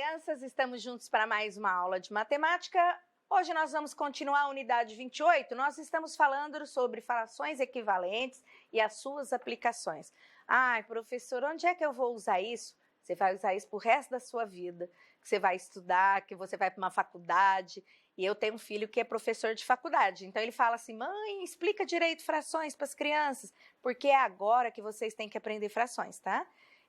crianças, estamos juntos para mais uma aula de matemática. Hoje nós vamos continuar a unidade 28. Nós estamos falando sobre frações equivalentes e as suas aplicações. Ai, professor, onde é que eu vou usar isso? Você vai usar isso para o resto da sua vida, que você vai estudar, que você vai para uma faculdade. E eu tenho um filho que é professor de faculdade, então ele fala assim, mãe, explica direito frações para as crianças, porque é agora que vocês têm que aprender frações, tá?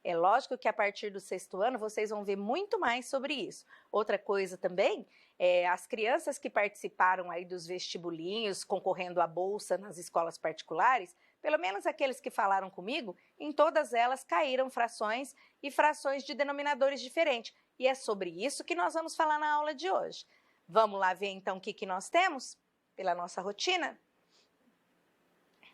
É lógico que a partir do 6º ano vocês vão ver muito mais sobre isso. Outra coisa também, as crianças que participaram aí dos vestibulinhos, concorrendo à bolsa nas escolas particulares, pelo menos aqueles que falaram comigo, em todas elas caíram frações e frações de denominadores diferentes. E é sobre isso que nós vamos falar na aula de hoje. Vamos lá ver então o que nós temos pela nossa rotina?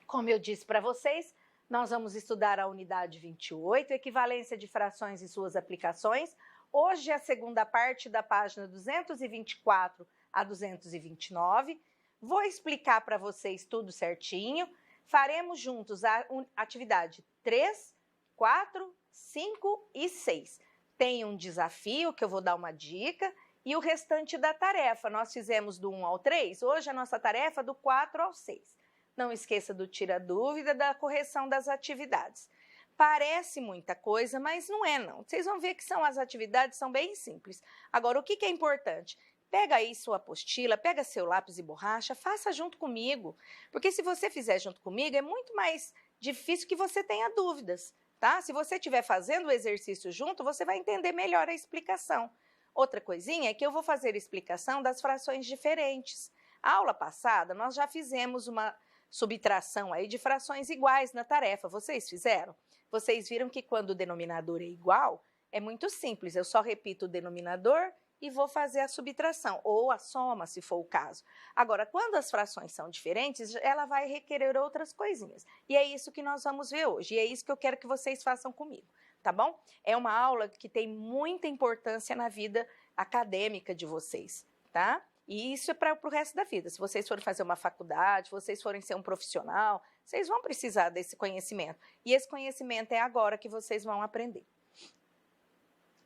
Como eu disse para vocês, nós vamos estudar a unidade 28, equivalência de frações e suas aplicações. Hoje é a segunda parte da página 224 a 229. Vou explicar para vocês tudo certinho. Faremos juntos a atividade 3, 4, 5 e 6. Tem um desafio que eu vou dar uma dica e o restante da tarefa. Nós fizemos do 1 ao 3, hoje a nossa tarefa é do 4 ao 6. Não esqueça do tira-dúvida, da correção das atividades. Parece muita coisa, mas não é não. Vocês vão ver que as atividades são bem simples. Agora, o que é importante? Pega aí sua apostila, pega seu lápis e borracha, faça junto comigo. Porque se você fizer junto comigo, é muito mais difícil que você tenha dúvidas, tá? Se você estiver fazendo o exercício junto, você vai entender melhor a explicação. Outra coisinha é que eu vou fazer a explicação das frações diferentes. A aula passada, nós já fizemos uma subtração aí de frações iguais na tarefa. Vocês fizeram? Vocês viram que quando o denominador é igual, é muito simples. Eu só repito o denominador e vou fazer a subtração, ou a soma, se for o caso. Agora, quando as frações são diferentes, ela vai requerer outras coisinhas. E é isso que nós vamos ver hoje. E é isso que eu quero que vocês façam comigo, tá bom? É uma aula que tem muita importância na vida acadêmica de vocês, tá? E isso é para o resto da vida. Se vocês forem fazer uma faculdade, se vocês forem ser um profissional, vocês vão precisar desse conhecimento. E esse conhecimento é agora que vocês vão aprender.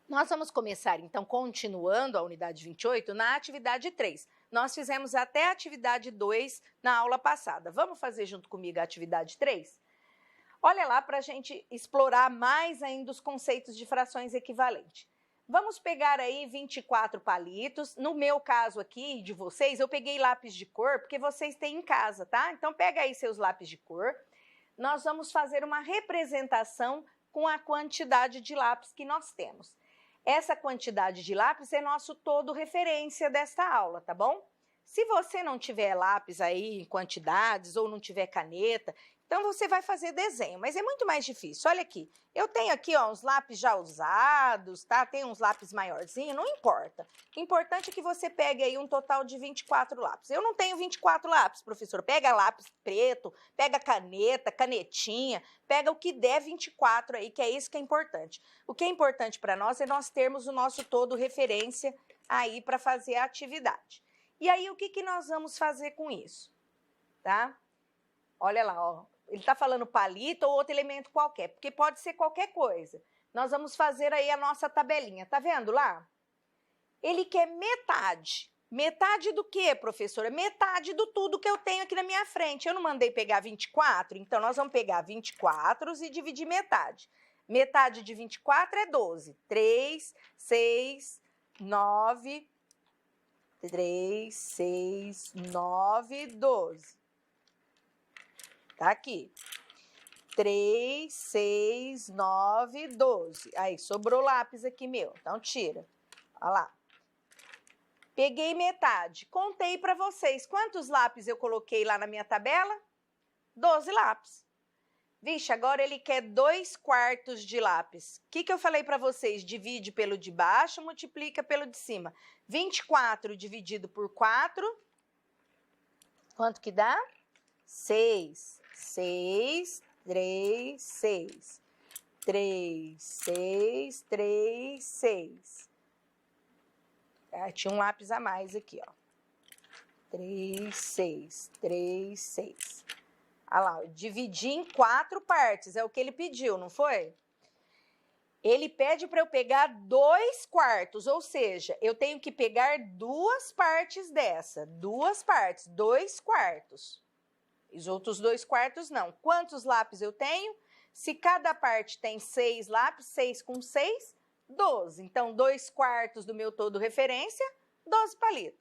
Nós vamos começar, então, continuando a unidade 28, na atividade 3. Nós fizemos até a atividade 2 na aula passada. Vamos fazer junto comigo a atividade 3? Olha lá para a gente explorar mais ainda os conceitos de frações equivalentes. Vamos pegar aí 24 palitos. No meu caso aqui, de vocês, eu peguei lápis de cor, porque vocês têm em casa, tá? Então, pega aí seus lápis de cor. Nós vamos fazer uma representação com a quantidade de lápis que nós temos. Essa quantidade de lápis é nosso todo referência desta aula, tá bom? Se você não tiver lápis aí em quantidades ou não tiver caneta, então você vai fazer desenho, mas é muito mais difícil. Olha aqui, eu tenho aqui ó, uns lápis já usados, tá? Tem uns lápis maiorzinhos, não importa. O importante é que você pegue aí um total de 24 lápis. Eu não tenho 24 lápis, professor. Pega lápis preto, pega caneta, canetinha, pega o que der 24 aí, que é isso que é importante. O que é importante para nós é nós termos o nosso todo referência aí para fazer a atividade. E aí, o que nós vamos fazer com isso? Tá? Olha lá, ó. Ele está falando palito ou outro elemento qualquer, porque pode ser qualquer coisa. Nós vamos fazer aí a nossa tabelinha. Tá vendo lá? Ele quer metade. Metade do quê, professora? Metade do tudo que eu tenho aqui na minha frente. Eu não mandei pegar 24? Então, nós vamos pegar 24 e dividir metade. Metade de 24 é 12. 3, 6, 9... 3, 6, 9, 12. Tá aqui. 3, 6, 9, 12. Aí, sobrou lápis aqui meu. Então, tira. Olha lá. Peguei metade. Contei para vocês. Quantos lápis eu coloquei lá na minha tabela? 12 lápis. Vixe, agora ele quer 2/4 de lápis. O que eu falei para vocês? Divide pelo de baixo, multiplica pelo de cima. 24 dividido por 4. Quanto que dá? 6. 6, 3, 6. 3, 6, 3, 6. Tinha um lápis a mais aqui, ó. 3, 6, 3, 6. Olha lá, eu dividi em 4 partes, é o que ele pediu, não foi? Ele pede para eu pegar 2/4, ou seja, eu tenho que pegar 2 partes dessa. 2 partes, 2/4. Os outros 2/4 não. Quantos lápis eu tenho? Se cada parte tem 6 lápis, 6 com 6, 12. Então, 2/4 do meu todo referência, 12 palitos.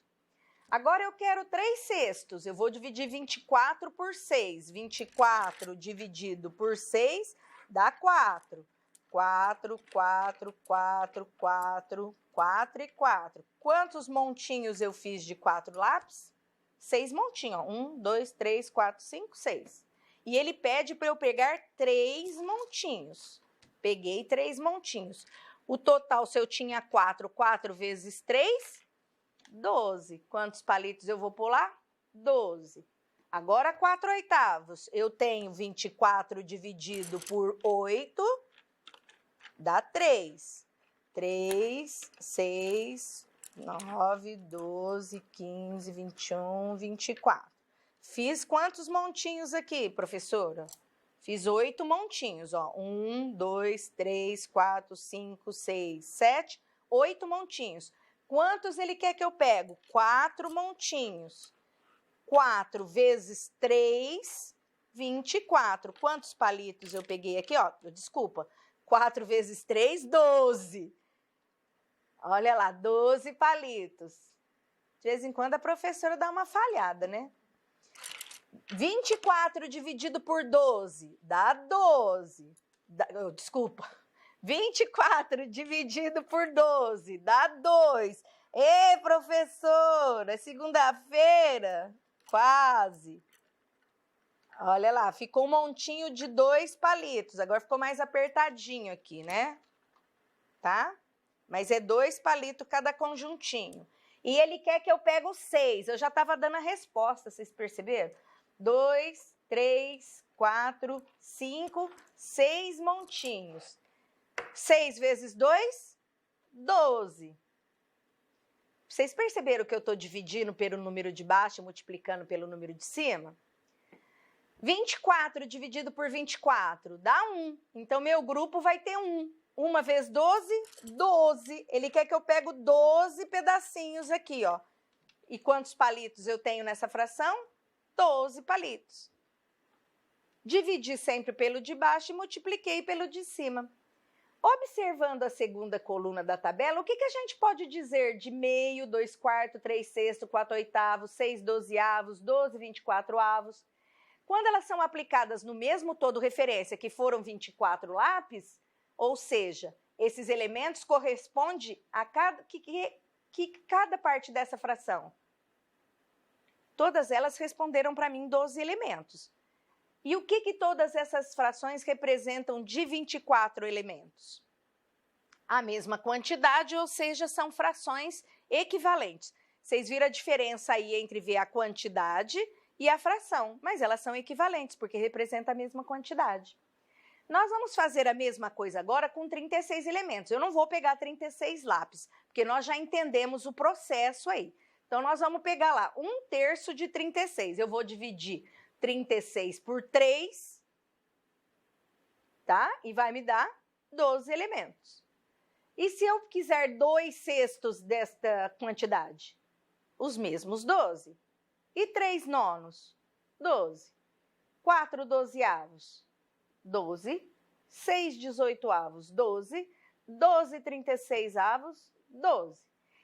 Agora eu quero 3/6. Eu vou dividir 24 por 6. 24 dividido por 6 dá 4. 4, 4, 4, 4, 4 e 4. Quantos montinhos eu fiz de 4 lápis? 6 montinhos. 1, 2, 3, 4, 5, 6. E ele pede para eu pegar 3 montinhos. Peguei 3 montinhos. O total, se eu tinha 4, 4 vezes 3, 12. Quantos palitos eu vou pular? 12. Agora, 4/8. Eu tenho 24 dividido por 8, dá 3. 3, 6, 9, 12, 15, 21, 24. Fiz quantos montinhos aqui, professora? Fiz 8 montinhos, ó. 1, 2, 3, 4, 5, 6, 7, 8 montinhos. Quantos ele quer que eu pego? 4 montinhos. 4 vezes 3, 24. Quantos palitos eu peguei aqui, ó? Desculpa. 4 vezes 3, 12. Olha lá, 12 palitos. De vez em quando a professora dá uma falhada, né? 24 dividido por 12 dá 12. Desculpa. 24 dividido por 12 dá 2. Ê, professora, segunda-feira? Quase. Olha lá, ficou um montinho de 2 palitos. Agora ficou mais apertadinho aqui, né? Tá? Mas é 2 palitos cada conjuntinho. E ele quer que eu pegue os 6. Eu já estava dando a resposta, vocês perceberam? 2, 3, 4, 5, 6 montinhos. 6 vezes 2, 12. Vocês perceberam que eu estou dividindo pelo número de baixo e multiplicando pelo número de cima? 24 dividido por 24 dá 1. Então, meu grupo vai ter 1. 1 vezes 12, 12. Ele quer que eu pegue 12 pedacinhos aqui, ó. E quantos palitos eu tenho nessa fração? 12 palitos. Dividi sempre pelo de baixo e multipliquei pelo de cima. Observando a segunda coluna da tabela, o que a gente pode dizer de meio, 2/4, 3/6, 4/8, 6/12, 12/24? Quando elas são aplicadas no mesmo todo referência, que foram 24 lápis, ou seja, esses elementos correspondem a cada parte dessa fração. Todas elas responderam para mim 12 elementos. E o que todas essas frações representam de 24 elementos? A mesma quantidade, ou seja, são frações equivalentes. Vocês viram a diferença aí entre ver a quantidade e a fração, mas elas são equivalentes, porque representam a mesma quantidade. Nós vamos fazer a mesma coisa agora com 36 elementos. Eu não vou pegar 36 lápis, porque nós já entendemos o processo aí. Então, nós vamos pegar lá 1/3 de 36. Eu vou dividir 36 por 3, tá? E vai me dar 12 elementos. E se eu quiser 2/6 desta quantidade? Os mesmos 12. E 3/9? 12. 4/12, 12. 6/18, 12. 12/36, 12.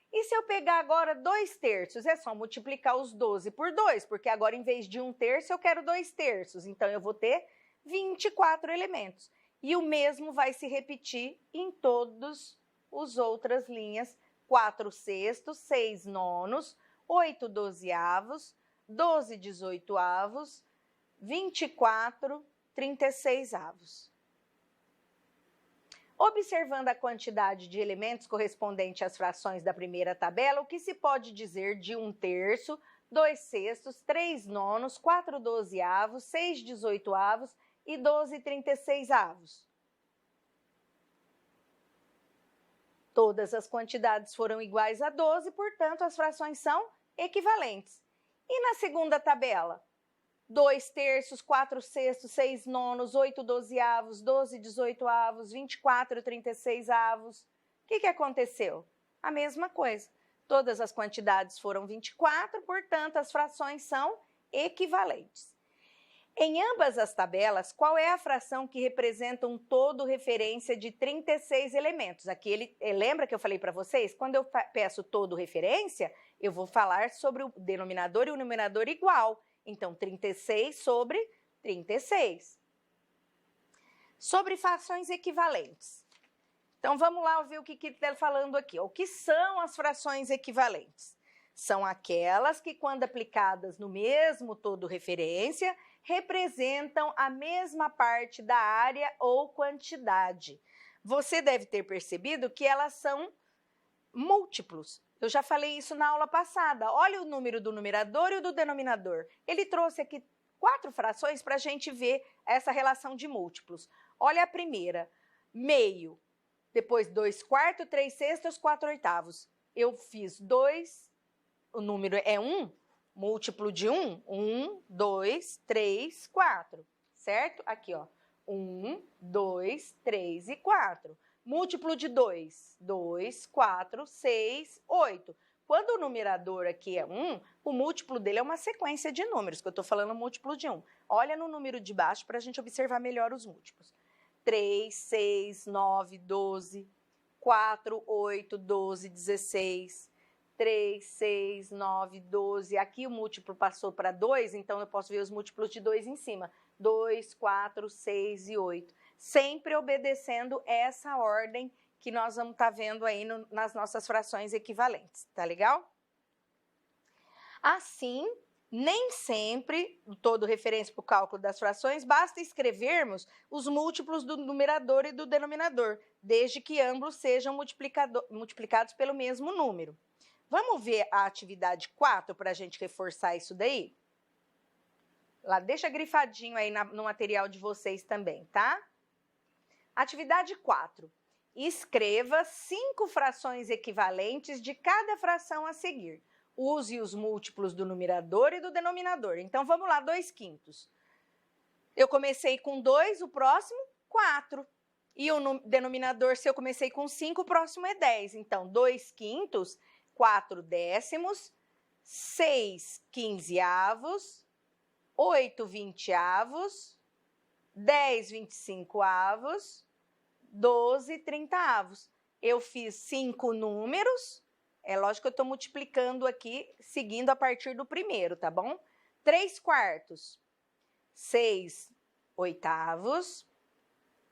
E se eu pegar agora 2/3? É só multiplicar os 12 por 2, porque agora em vez de 1/3 eu quero 2/3. Então eu vou ter 24 elementos. E o mesmo vai se repetir em todas as outras linhas: 4/6, 6/9, 8/12, 12/18, 24, 36. Observando a quantidade de elementos correspondente às frações da primeira tabela, o que se pode dizer de 1/3, 2/6, 3/9, 4/12, 6/18 e 12/36? Todas as quantidades foram iguais a 12, portanto, as frações são equivalentes. E na segunda tabela? 2 terços, 4 sextos, 6 nonos, 8 dozeavos, 12 dezoitoavos, 24 36avos. O que aconteceu? A mesma coisa. Todas as quantidades foram 24, portanto, as frações são equivalentes. Em ambas as tabelas, qual é a fração que representa um todo referência de 36 elementos? Aqui lembra que eu falei para vocês? Quando eu peço todo referência, eu vou falar sobre o denominador e o numerador igual. Então, 36 sobre 36. Sobre frações equivalentes. Então, vamos lá ver o que está falando aqui. O que são as frações equivalentes? São aquelas que, quando aplicadas no mesmo todo referência, representam a mesma parte da área ou quantidade. Você deve ter percebido que elas são múltiplos. Eu já falei isso na aula passada. Olha o número do numerador e o do denominador. Ele trouxe aqui 4 frações para a gente ver essa relação de múltiplos. Olha a primeira, meio, depois 2 quartos, 3 sextos, 4 oitavos. Eu fiz 2, o número é 1, múltiplo de 1, 1, 2, 3, 4, certo? Aqui, ó, 1, 2, 3 e 4. Múltiplo de 2, 2, 4, 6, 8. Quando o numerador aqui é 1, o múltiplo dele é uma sequência de números, que eu estou falando múltiplo de 1. Olha no número de baixo para a gente observar melhor os múltiplos. 3, 6, 9, 12, 4, 8, 12, 16, 3, 6, 9, 12. Aqui o múltiplo passou para 2, então eu posso ver os múltiplos de 2 em cima. 2, 4, 6 e 8. Sempre obedecendo essa ordem que nós vamos estar vendo aí nas nossas frações equivalentes, tá legal? Assim, nem sempre, todo referência para o cálculo das frações, basta escrevermos os múltiplos do numerador e do denominador, desde que ambos sejam multiplicados pelo mesmo número. Vamos ver a atividade 4 para a gente reforçar isso daí? Lá, deixa grifadinho aí no material de vocês também, tá? Atividade 4. Escreva 5 frações equivalentes de cada fração a seguir. Use os múltiplos do numerador e do denominador. Então, vamos lá, 2 quintos. Eu comecei com 2, o próximo, 4. E o denominador, se eu comecei com 5, o próximo é 10. Então, 2 quintos, 4 décimos, 6 quinzeavos, 8 vinteavos, 10 25avos, 12 30avos. Eu fiz 5 números, é lógico que eu estou multiplicando aqui, seguindo a partir do primeiro, tá bom? 3 quartos, 6 oitavos,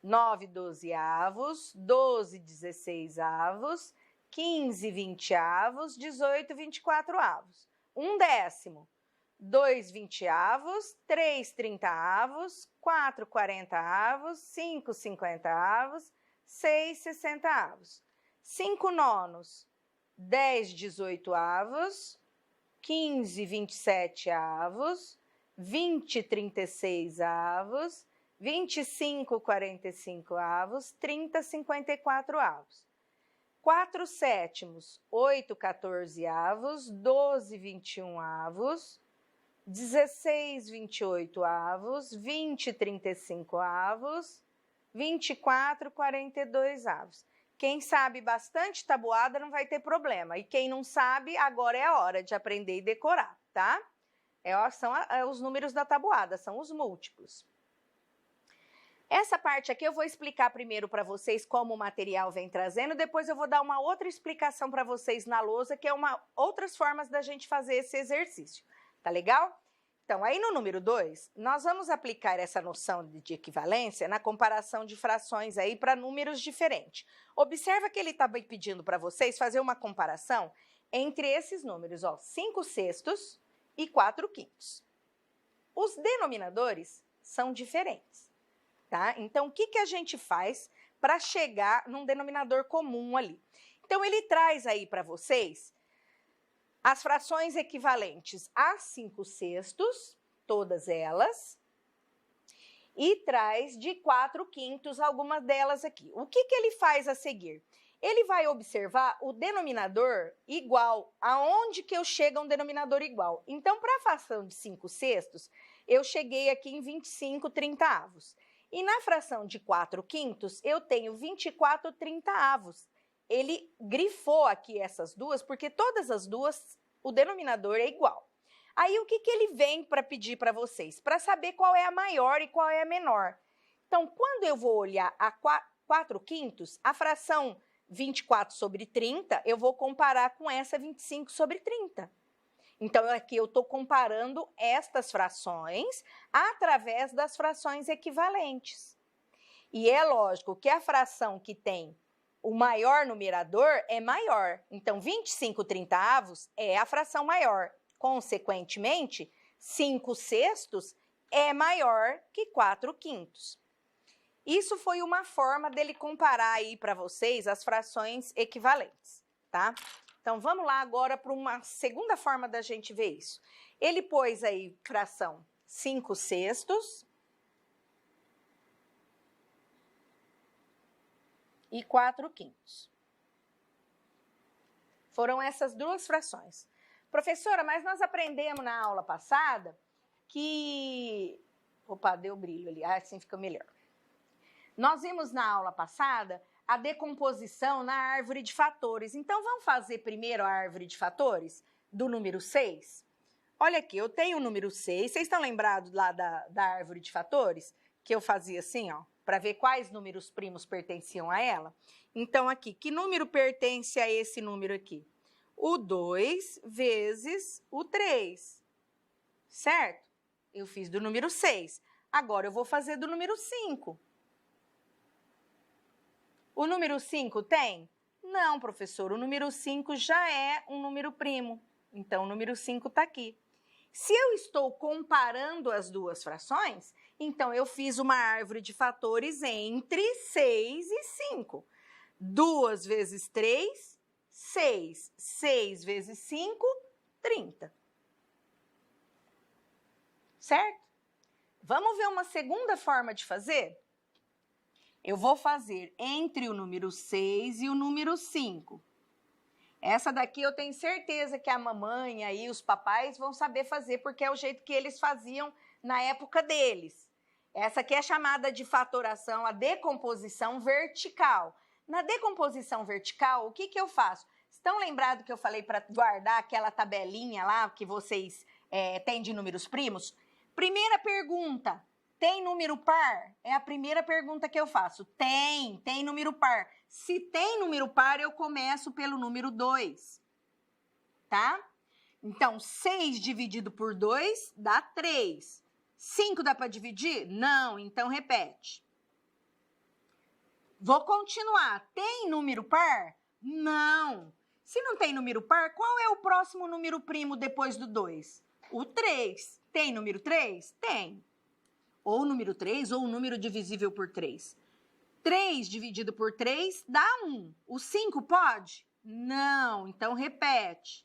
9 dozeavos, 12 16avos, 15 vinteavos, 18 24avos. 1 décimo, 2 vinteavos, 3 30avos, 4 40avos, 5 50avos, 6 60avos. 5 nonos, 10 18avos, 15 27avos, 20 36avos, 25 45avos, 30 54avos. 4 sétimos, 8 14avos, 12 21avos, 16 28avos, 20 35avos, 24 42avos. Quem sabe bastante tabuada não vai ter problema. E quem não sabe, agora é a hora de aprender e decorar, tá? São os números da tabuada, são os múltiplos. Essa parte aqui eu vou explicar primeiro para vocês como o material vem trazendo, depois eu vou dar uma outra explicação para vocês na lousa, que é outras formas da gente fazer esse exercício. Tá legal? Então, aí no número 2, nós vamos aplicar essa noção de equivalência na comparação de frações aí para números diferentes. Observa que ele está pedindo para vocês fazer uma comparação entre esses números, ó, 5 sextos e 4 quintos. Os denominadores são diferentes, tá? Então, o que a gente faz para chegar num denominador comum ali? Então, ele traz aí para vocês as frações equivalentes a 5 sextos, todas elas, e traz de 4 quintos algumas delas aqui. O que ele faz a seguir? Ele vai observar o denominador igual, aonde que eu chego a um denominador igual. Então, para a fração de 5 sextos, eu cheguei aqui em 25/30. E na fração de 4/5, eu tenho 24/30. Ele grifou aqui essas duas, porque todas as duas, o denominador é igual. Aí, o que ele vem para pedir para vocês? Para saber qual é a maior e qual é a menor. Então, quando eu vou olhar a 4/5, a fração 24/30, eu vou comparar com essa 25/30. Então, aqui eu estou comparando estas frações através das frações equivalentes. E é lógico que a fração que tem o maior numerador é maior. Então, 25/30 é a fração maior. Consequentemente, 5/6 é maior que 4/5. Isso foi uma forma dele comparar aí para vocês as frações equivalentes, tá? Então, vamos lá agora para uma segunda forma da gente ver isso. Ele pôs aí fração 5/6 e 4/5. Foram essas duas frações. Professora, mas nós aprendemos na aula passada que... Opa, deu brilho ali, assim fica melhor. Nós vimos na aula passada a decomposição na árvore de fatores. Então, vamos fazer primeiro a árvore de fatores do número 6? Olha aqui, eu tenho o número 6. Vocês estão lembrados lá da árvore de fatores? Que eu fazia assim, ó, para ver quais números primos pertenciam a ela? Então, aqui, que número pertence a esse número aqui? O 2 vezes o 3, certo? Eu fiz do número 6. Agora, eu vou fazer do número 5. O número 5 tem? Não, professor, o número 5 já é um número primo. Então, o número 5 está aqui. Se eu estou comparando as duas frações, então eu fiz uma árvore de fatores entre 6 e 5. 2 vezes 3, 6. 6 vezes 5, 30. Certo? Vamos ver uma segunda forma de fazer? Eu vou fazer entre o número 6 e o número 5. Essa daqui eu tenho certeza que a mamãe e os papais vão saber fazer, porque é o jeito que eles faziam na época deles. Essa aqui é chamada de fatoração, a decomposição vertical. Na decomposição vertical, o que eu faço? Estão lembrados que eu falei para guardar aquela tabelinha lá que vocês têm de números primos? Primeira pergunta. Tem número par? É a primeira pergunta que eu faço. Tem número par. Se tem número par, eu começo pelo número 2, tá? Então, 6 dividido por 2 dá 3. 5 dá para dividir? Não, então repete. Vou continuar. Tem número par? Não. Se não tem número par, qual é o próximo número primo depois do 2? O 3. Tem número 3? Tem. Ou o número 3, ou o número divisível por 3. 3 dividido por 3 dá 1. O 5 pode? Não, então repete.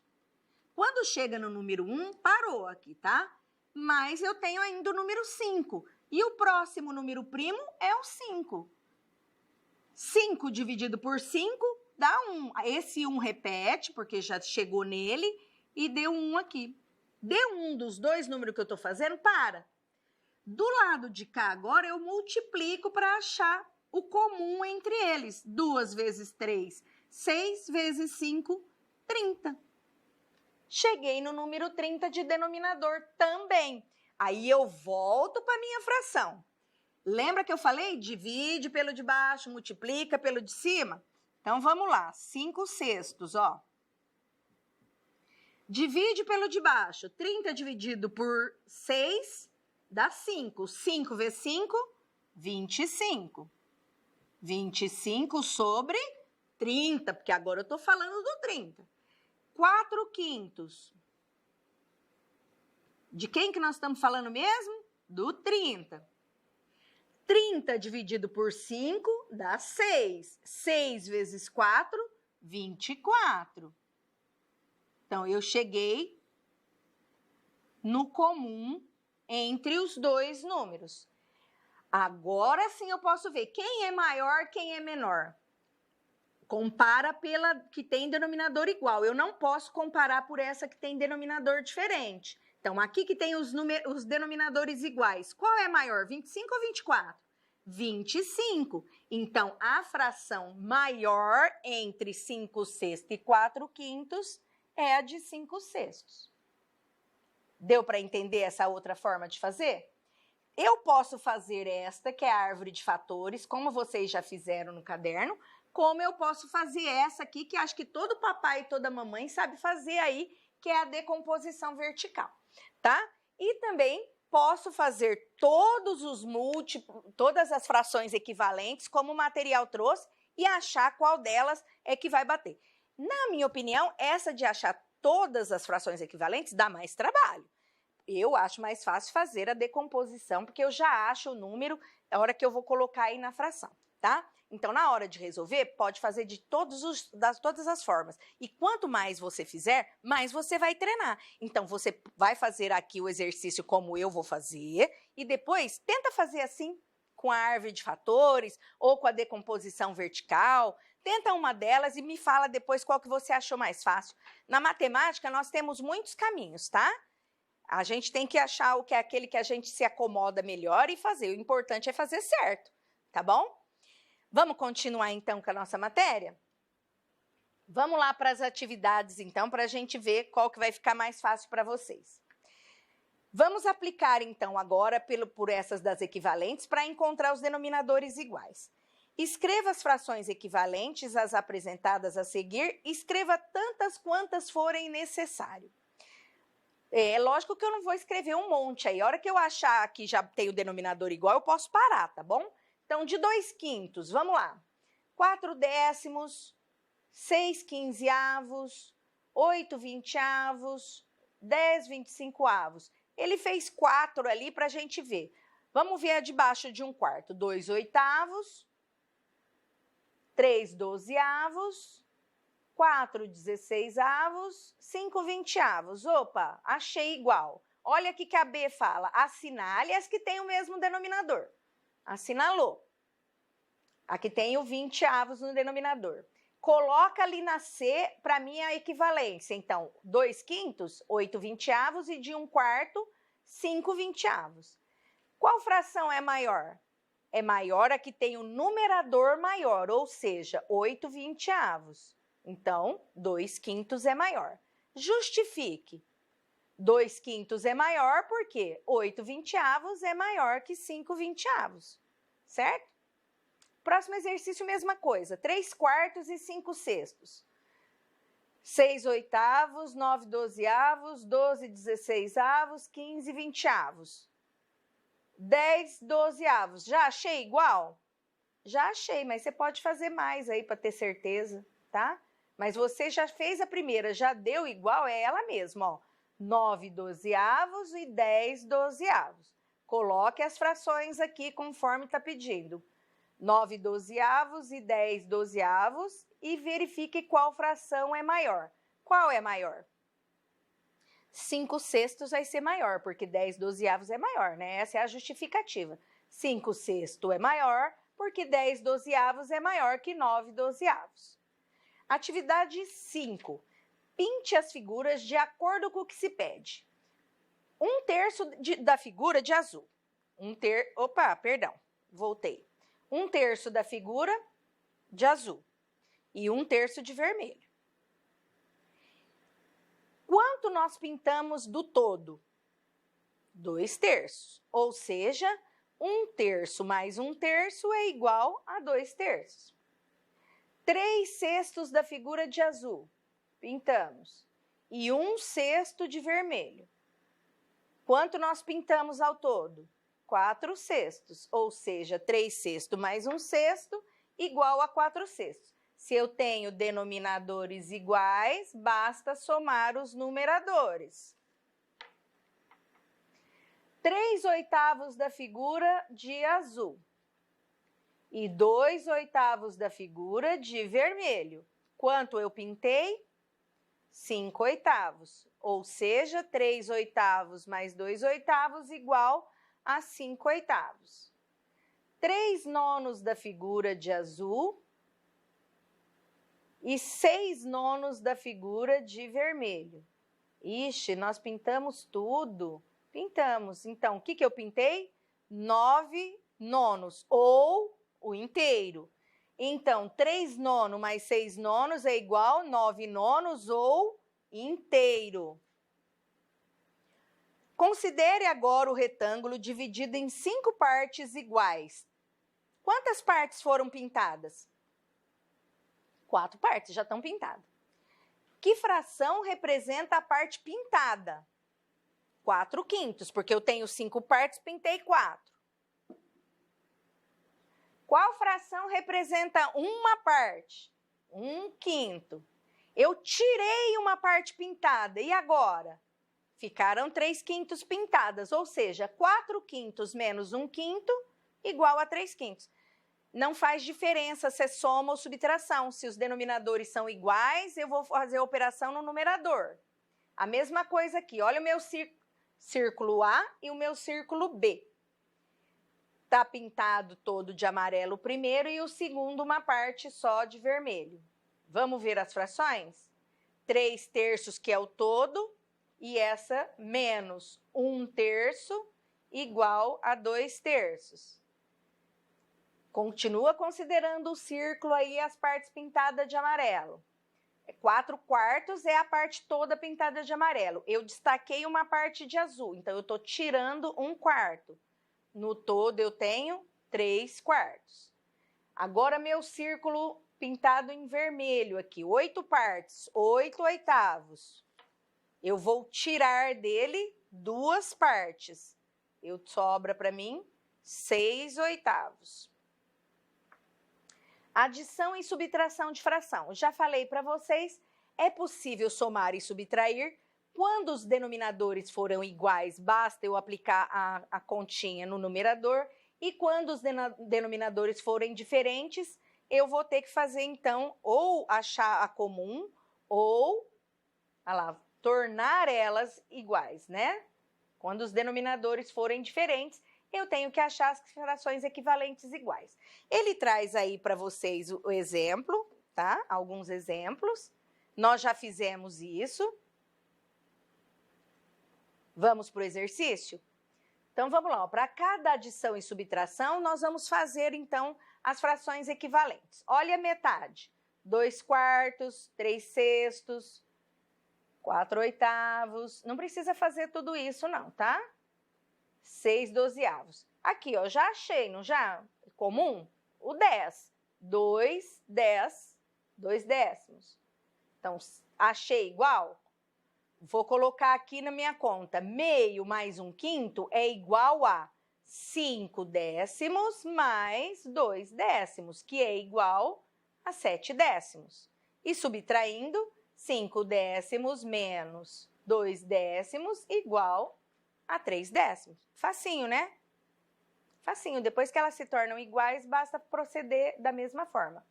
Quando chega no número 1, parou aqui, tá? Mas eu tenho ainda o número 5. E o próximo número primo é o 5. 5 dividido por 5 dá 1. Esse 1 repete, porque já chegou nele, e deu 1 aqui. Deu 1 dos dois números que eu estou fazendo, para. Do lado de cá, agora, eu multiplico para achar o comum entre eles. 2 vezes 3, 6 vezes 5, 30. Cheguei no número 30 de denominador também. Aí eu volto para a minha fração. Lembra que eu falei? Divide pelo de baixo, multiplica pelo de cima? Então, vamos lá. 5/6, ó. Divide pelo de baixo. 30 dividido por 6... dá 5. 5 vezes 5, 25. 25 sobre 30, porque agora eu estou falando do 30. 4/5. De quem que nós estamos falando mesmo? Do 30. 30 dividido por 5 dá 6. 6 vezes 4, 24. Então, eu cheguei no comum entre os dois números. Agora sim eu posso ver quem é maior, quem é menor. Compara pela que tem denominador igual. Eu não posso comparar por essa que tem denominador diferente. Então, aqui que tem os denominadores iguais. Qual é maior, 25 ou 24? 25. Então, a fração maior entre 5/6 e 4/5 é a de 5/6. Deu para entender essa outra forma de fazer? Eu posso fazer esta, que é a árvore de fatores, como vocês já fizeram no caderno, como eu posso fazer essa aqui, que acho que todo papai e toda mamãe sabe fazer aí, que é a decomposição vertical, tá? E também posso fazer todos os múltiplos, todas as frações equivalentes, como o material trouxe, e achar qual delas é que vai bater. Na minha opinião, essa de achar todas as frações equivalentes dá mais trabalho. Eu acho mais fácil fazer a decomposição, porque eu já acho o número, a hora que eu vou colocar aí na fração, tá? Então, na hora de resolver, pode fazer de todas as formas. E quanto mais você fizer, mais você vai treinar. Então, você vai fazer aqui o exercício como eu vou fazer, e depois tenta fazer assim, com a árvore de fatores, ou com a decomposição vertical. Tenta uma delas e me fala depois qual que você achou mais fácil. Na matemática, nós temos muitos caminhos, tá? A gente tem que achar o que é aquele que a gente se acomoda melhor e fazer. O importante é fazer certo, tá bom? Vamos continuar, então, com a nossa matéria? Vamos lá para as atividades, então, para a gente ver qual que vai ficar mais fácil para vocês. Vamos aplicar, então, agora por essas das equivalentes para encontrar os denominadores iguais. Escreva as frações equivalentes às apresentadas a seguir, escreva tantas quantas forem necessário. É lógico que eu não vou escrever um monte aí. A hora que eu achar que já tem o denominador igual, eu posso parar, tá bom? Então, de 2/5, vamos lá. 4/10, 6/15, 8/20, 10/25. Ele fez 4 ali para a gente ver. Vamos ver a de baixo de 1/4. 2/8, 3/12, 4/16, 5/20. Opa, achei igual. Olha o que a B fala. Assinale as que têm o mesmo denominador. Assinalou. Aqui tem o 20 no denominador. Coloca ali na C, para mim, a equivalência. Então, 2/5, 8/20, e de 1/4, 5/20. Qual fração é maior? É maior a que tem o numerador maior, ou seja, 8/20. Então, 2/5 é maior. Justifique. 2/5 é maior porque 8/20 é maior que 5/20, certo? Próximo exercício, mesma coisa. 3/4 e 5/6. 6/8, 9/12, 12/16, 15/20. 10/12. Já achei igual? Já achei, mas você pode fazer mais aí para ter certeza, tá? Mas você já fez a primeira, já deu igual, é ela mesma, ó. 9/12 e 10/12. Coloque as frações aqui conforme está pedindo. 9/12 e 10/12 e verifique qual fração é maior. Qual é maior? 5/6 vai ser maior, porque 10/12 é maior, né? Essa é a justificativa. 5/6 é maior, porque 10/12 é maior que 9/12. Atividade 5. Pinte as figuras de acordo com o que se pede. 1/3 da figura de azul. 1/3 da figura de azul e 1/3 de vermelho. Quanto nós pintamos do todo? 2/3, ou seja, 1/3 mais 1/3 é igual a 2/3. 3/6 da figura de azul, pintamos, e 1/6 de vermelho. Quanto nós pintamos ao todo? 4/6, ou seja, 3/6 mais 1/6 igual a 4/6. Se eu tenho denominadores iguais, basta somar os numeradores. 3/8 da figura de azul e 2/8 da figura de vermelho. Quanto eu pintei? 5/8, ou seja, 3/8 mais 2/8 igual a 5/8. 3/9 da figura de azul e 6/9 da figura de vermelho. Ixi, nós pintamos tudo. Pintamos. Então, o que eu pintei? 9 nonos, ou o inteiro. Então, 3 nonos mais 6 nonos é igual a 9 nonos ou inteiro. Considere agora o retângulo dividido em 5 partes iguais. Quantas partes foram pintadas? 4 partes, já estão pintadas. Que fração representa a parte pintada? 4/5, porque eu tenho 5 partes, pintei 4. Qual fração representa uma parte? 1/5. Eu tirei uma parte pintada, e agora? Ficaram 3/5 pintadas, ou seja, 4/5 menos 1/5 igual a 3/5. Não faz diferença se é soma ou subtração. Se os denominadores são iguais, eu vou fazer a operação no numerador. A mesma coisa aqui, olha o meu círculo A e o meu círculo B. Está pintado todo de amarelo o primeiro e o segundo uma parte só de vermelho. Vamos ver as frações? 3/3, que é o todo, e essa menos 1/3 igual a 2/3. Continua considerando o círculo aí as partes pintadas de amarelo. 4/4 é a parte toda pintada de amarelo. Eu destaquei uma parte de azul, então eu estou tirando 1/4. No todo eu tenho 3/4. Agora meu círculo pintado em vermelho aqui, 8 partes, 8/8. Eu vou tirar dele 2 partes. Sobra para mim 6/8. Adição e subtração de fração. Já falei para vocês, é possível somar e subtrair. Quando os denominadores forem iguais, basta eu aplicar a continha no numerador. E quando os denominadores forem diferentes, eu vou ter que fazer, então, ou achar a comum, ou, tornar elas iguais, né? Quando os denominadores forem diferentes, eu tenho que achar as frações equivalentes iguais. Ele traz aí para vocês o exemplo, tá? Alguns exemplos. Nós já fizemos isso. Vamos para o exercício? Então, vamos lá. Para cada adição e subtração, nós vamos fazer, então, as frações equivalentes. Olha a metade. 2/4, 3/6, 4/8. Não precisa fazer tudo isso, não, tá? 6/12. Aqui, ó, já achei, não já? Comum? O 10. 2/10, 2/10. Então, achei igual? Vou colocar aqui na minha conta. Meio mais 1/5 é igual a 5/10 mais 2/10, que é igual a 7/10. E subtraindo, 5/10 menos 2/10 igual a 3/10. Facinho, né? Facinho. Depois que elas se tornam iguais, basta proceder da mesma forma.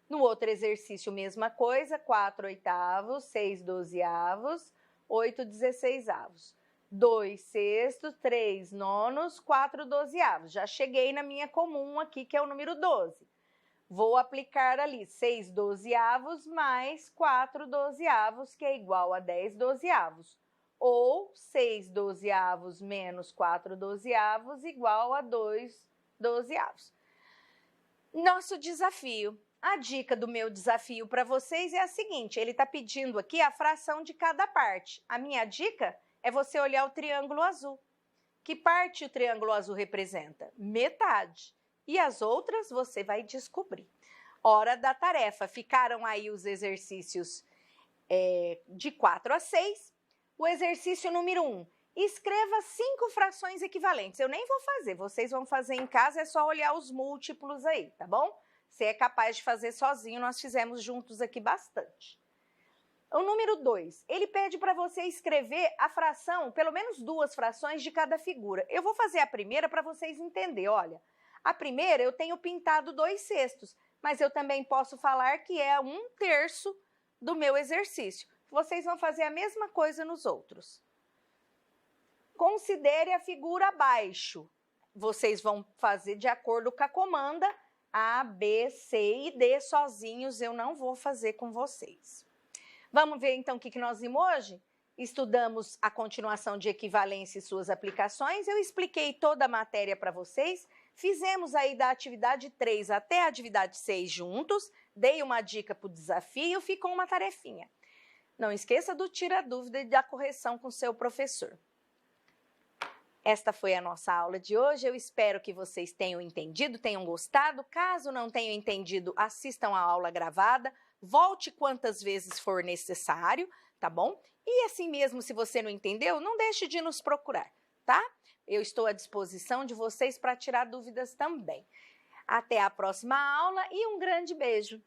No outro exercício, mesma coisa. 4/8, 6/12, 8/16. 2/6, 3/9, 4/12. Já cheguei na minha comum aqui, que é o número 12. Vou aplicar ali 6/12 mais 4/12, que é igual a 10/12. Ou 6/12 menos 4/12 igual a 2/12. Nosso desafio. A dica do meu desafio para vocês é a seguinte, ele está pedindo aqui a fração de cada parte. A minha dica é você olhar o triângulo azul. Que parte o triângulo azul representa? Metade. E as outras você vai descobrir. Hora da tarefa. Ficaram aí os exercícios de 4 a 6. O exercício número 1. Escreva 5 frações equivalentes. Eu nem vou fazer, vocês vão fazer em casa, é só olhar os múltiplos aí, tá bom? Você é capaz de fazer sozinho, nós fizemos juntos aqui bastante. O número 2, ele pede para você escrever a fração, pelo menos 2 frações de cada figura. Eu vou fazer a primeira para vocês entenderem, olha. A primeira eu tenho pintado 2/6, mas eu também posso falar que é 1/3 do meu exercício. Vocês vão fazer a mesma coisa nos outros. Considere a figura abaixo. Vocês vão fazer de acordo com a comanda A, B, C e D sozinhos, eu não vou fazer com vocês. Vamos ver então o que nós vimos hoje? estudamos a continuação de equivalência e suas aplicações, eu expliquei toda a matéria para vocês, fizemos aí da atividade 3 até a atividade 6 juntos, dei uma dica para o desafio, ficou uma tarefinha. Não esqueça do tira dúvida e da correção com o seu professor. Esta foi a nossa aula de hoje, eu espero que vocês tenham entendido, tenham gostado. Caso não tenham entendido, assistam a aula gravada, volte quantas vezes for necessário, tá bom? E assim mesmo, se você não entendeu, não deixe de nos procurar, tá? Eu estou à disposição de vocês para tirar dúvidas também. Até a próxima aula e um grande beijo!